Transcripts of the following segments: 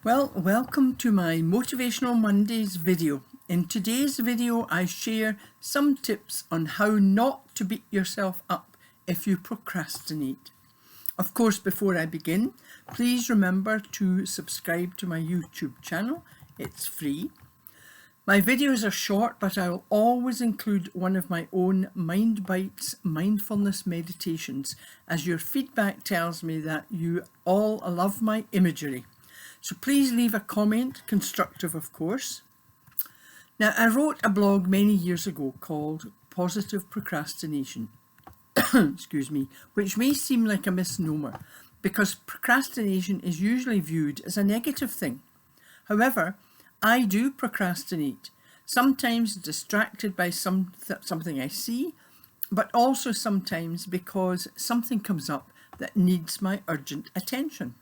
Well, welcome to my Motivational Mondays video. In today's video, I share some tips on how not to beat yourself up if you procrastinate. Of course, before I begin, please remember to subscribe to my YouTube channel. It's free. My videos are short, but I will always include one of my own Mind Bites mindfulness meditations, as your feedback tells me that you all love my imagery. So please leave a comment, constructive of course. Now, I wrote a blog many years ago called Positive Procrastination, which may seem like a misnomer because procrastination is usually viewed as a negative thing. However, I do procrastinate, sometimes distracted by something I see, but also sometimes because something comes up that needs my urgent attention.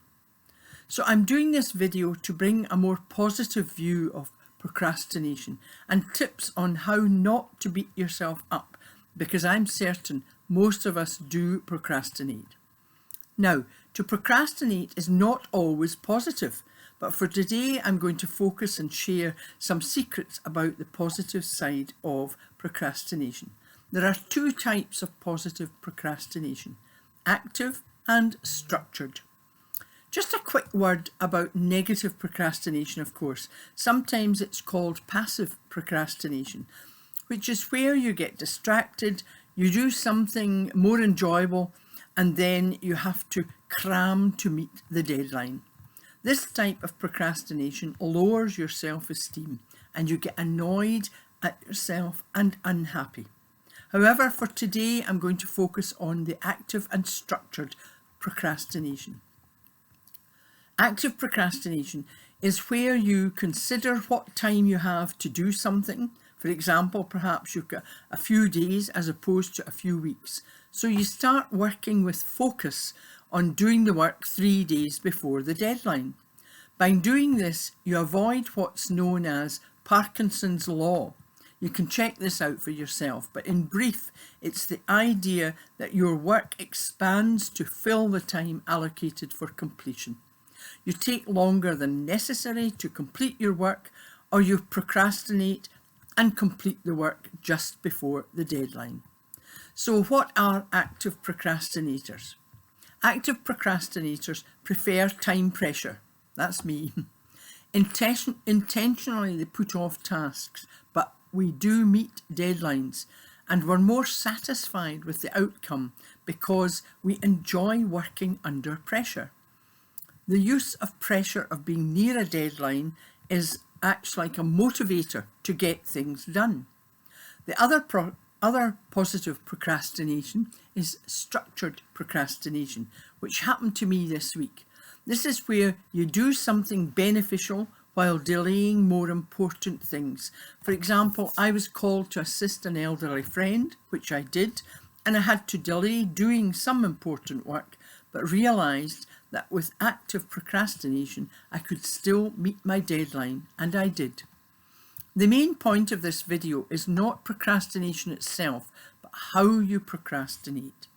So I'm doing this video to bring a more positive view of procrastination and tips on how not to beat yourself up, because I'm certain most of us do procrastinate. Now, to procrastinate is not always positive, but for today I'm going to focus and share some secrets about the positive side of procrastination. There are two types of positive procrastination: active and structured. Just a quick word about negative procrastination, of course. Sometimes it's called passive procrastination, which is where you get distracted, you do something more enjoyable, and then you have to cram to meet the deadline. This type of procrastination lowers your self-esteem and you get annoyed at yourself and unhappy. However, for today, I'm going to focus on the active and structured procrastination. Active procrastination is where you consider what time you have to do something. For example, perhaps you've got a few days as opposed to a few weeks. So you start working with focus on doing the work 3 days before the deadline. By doing this, you avoid what's known as Parkinson's law. You can check this out for yourself, but in brief, it's the idea that your work expands to fill the time allocated for completion. You take longer than necessary to complete your work, or you procrastinate and complete the work just before the deadline. So what are active procrastinators? Active procrastinators prefer time pressure. That's me. Intentionally they put off tasks, but we do meet deadlines and we're more satisfied with the outcome because we enjoy working under pressure. The use of pressure of being near a deadline acts like a motivator to get things done. The other positive procrastination is structured procrastination, which happened to me this week. This is where you do something beneficial while delaying more important things. For example, I was called to assist an elderly friend, which I did, and I had to delay doing some important work, but realised that with active procrastination, I could still meet my deadline, and I did. The main point of this video is not procrastination itself, but how you procrastinate.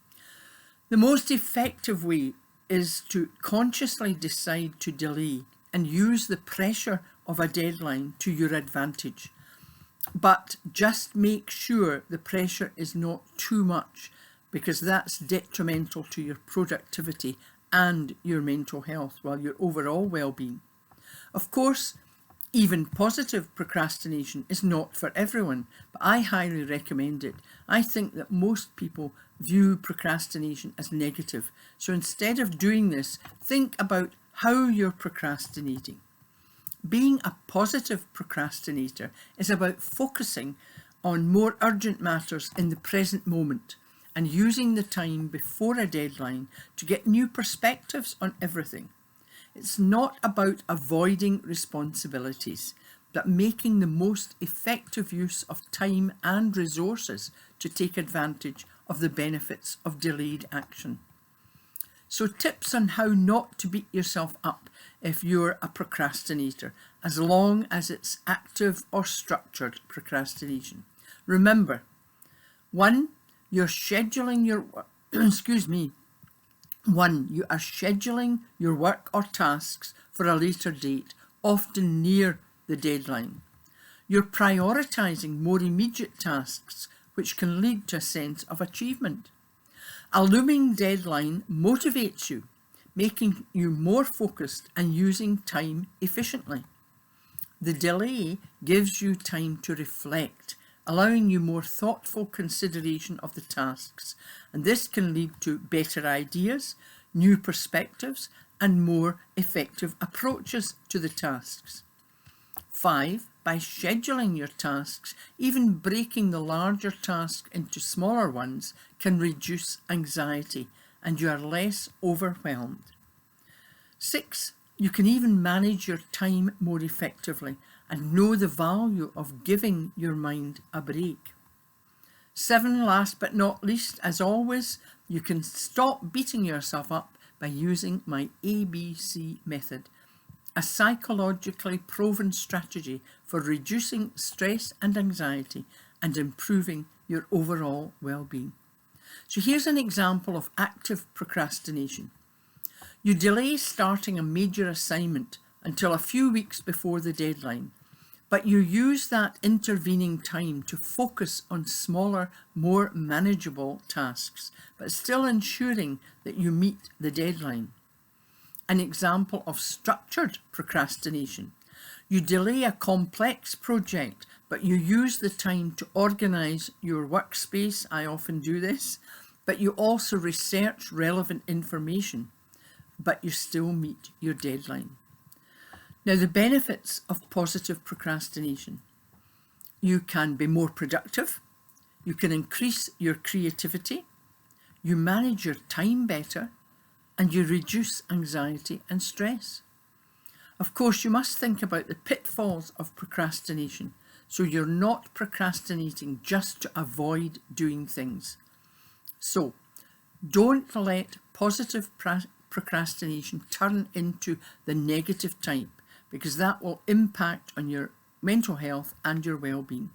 The most effective way is to consciously decide to delay and use the pressure of a deadline to your advantage. But just make sure the pressure is not too much, because that's detrimental to your productivity and your mental health, while your overall well-being. Of course, even positive procrastination is not for everyone, but I highly recommend it. I think that most people view procrastination as negative. So instead of doing this, think about how you're procrastinating. Being a positive procrastinator is about focusing on more urgent matters in the present moment and using the time before a deadline to get new perspectives on everything. It's not about avoiding responsibilities, but making the most effective use of time and resources to take advantage of the benefits of delayed action. So tips on how not to beat yourself up if you're a procrastinator, as long as it's active or structured procrastination. Remember, 1, you're scheduling your 1. You are scheduling your work or tasks for a later date, often near the deadline. You're prioritising more immediate tasks, which can lead to a sense of achievement. A looming deadline motivates you, making you more focused and using time efficiently. The delay gives you time to reflect, allowing you more thoughtful consideration of the tasks, and this can lead to better ideas, new perspectives, and more effective approaches to the tasks. 5. By scheduling your tasks, even breaking the larger task into smaller ones can reduce anxiety and you are less overwhelmed. 6. You can even manage your time more effectively and know the value of giving your mind a break. 7. Last but not least, as always, you can stop beating yourself up by using my ABC method, a psychologically proven strategy for reducing stress and anxiety and improving your overall well-being. So here's an example of active procrastination. You delay starting a major assignment until a few weeks before the deadline, but you use that intervening time to focus on smaller, more manageable tasks, but still ensuring that you meet the deadline. An example of structured procrastination. You delay a complex project, but you use the time to organise your workspace. I often do this, but you also research relevant information, but you still meet your deadline. Now, the benefits of positive procrastination. You can be more productive, you can increase your creativity, you manage your time better, and you reduce anxiety and stress. Of course, you must think about the pitfalls of procrastination, so you're not procrastinating just to avoid doing things. So, don't let positive procrastination turn into the negative type, because that will impact on your mental health and your well-being.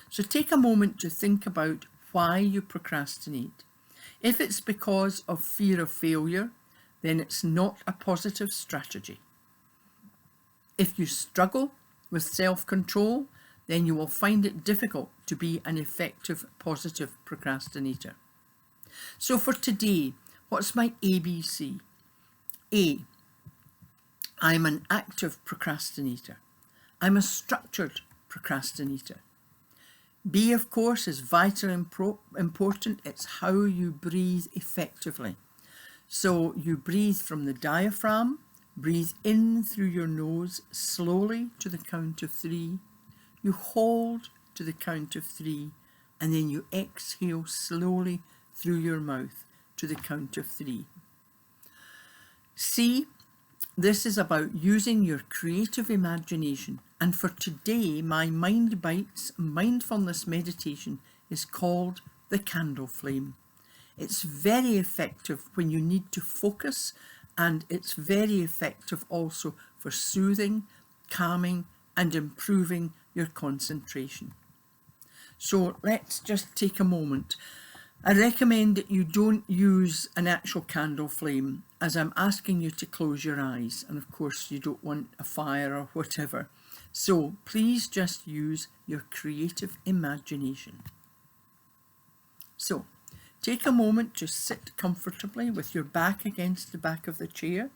So take a moment to think about why you procrastinate. If it's because of fear of failure, then it's not a positive strategy. If you struggle with self-control, then you will find it difficult to be an effective positive procrastinator. So for today, what's my ABC? A. I'm an active procrastinator. I'm a structured procrastinator. B, of course, is vitally important. It's how you breathe effectively. So you breathe from the diaphragm, breathe in through your nose slowly to the count of 3. You hold to the count of 3, and then you exhale slowly through your mouth to the count of 3. C, this is about using your creative imagination. And for today, my Mind Bites mindfulness meditation is called the candle flame. It's very effective when you need to focus, and it's very effective also for soothing, calming, and improving your concentration. So let's just take a moment. I recommend that you don't use an actual candle flame, as I'm asking you to close your eyes, and of course you don't want a fire or whatever. So please just use your creative imagination. So take a moment to sit comfortably with your back against the back of the chair,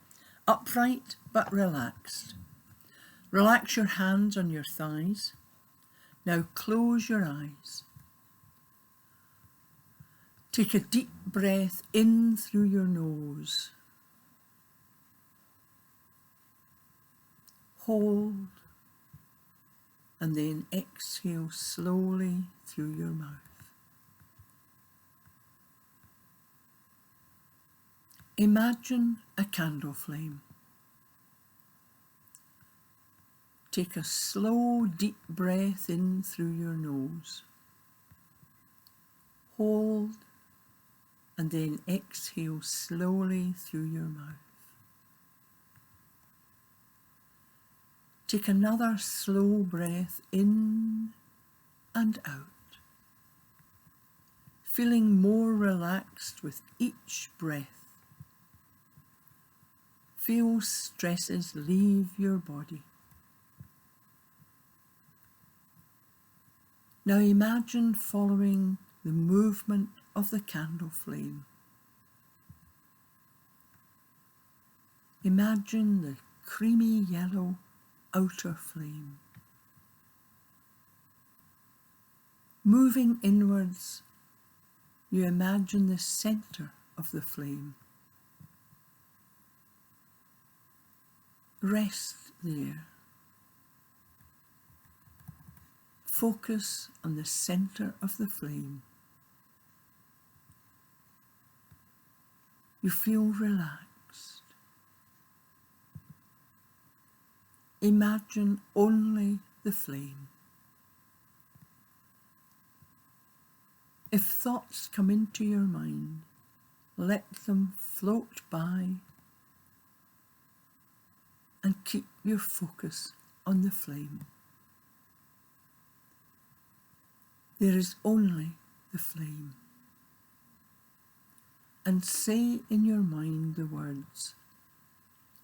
upright but relaxed. Relax your hands on your thighs. Now close your eyes. Take a deep breath in through your nose. Hold, and then exhale slowly through your mouth. Imagine a candle flame. Take a slow, deep breath in through your nose. Hold, and then exhale slowly through your mouth. Take another slow breath in and out, feeling more relaxed with each breath. Feel stresses leave your body. Now imagine following the movement of the candle flame. Imagine the creamy yellow outer flame. Moving inwards, you imagine the centre of the flame. Rest there. Focus on the centre of the flame. You feel relaxed. Imagine only the flame. If thoughts come into your mind, let them float by and keep your focus on the flame. There is only the flame. And say in your mind the words,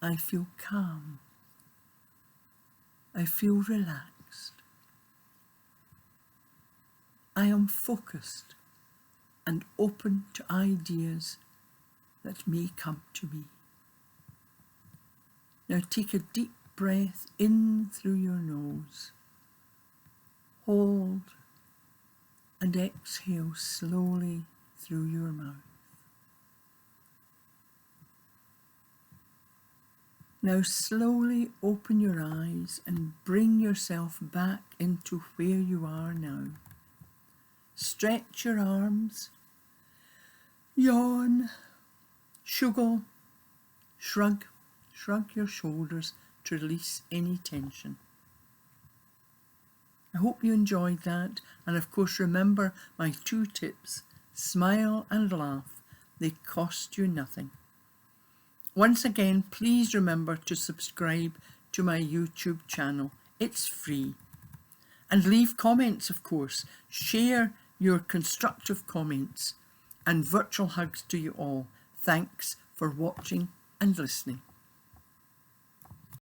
I feel calm. I feel relaxed. I am focused and open to ideas that may come to me. Now take a deep breath in through your nose. Hold and exhale slowly through your mouth. Now slowly open your eyes and bring yourself back into where you are now. Stretch your arms, yawn, shrug your shoulders to release any tension. I hope you enjoyed that, and of course remember my 2 tips. Smile and laugh. They cost you nothing. Once again, please remember to subscribe to my YouTube channel. It's free. And leave comments, of course. Share your constructive comments, and virtual hugs to you all. Thanks for watching and listening.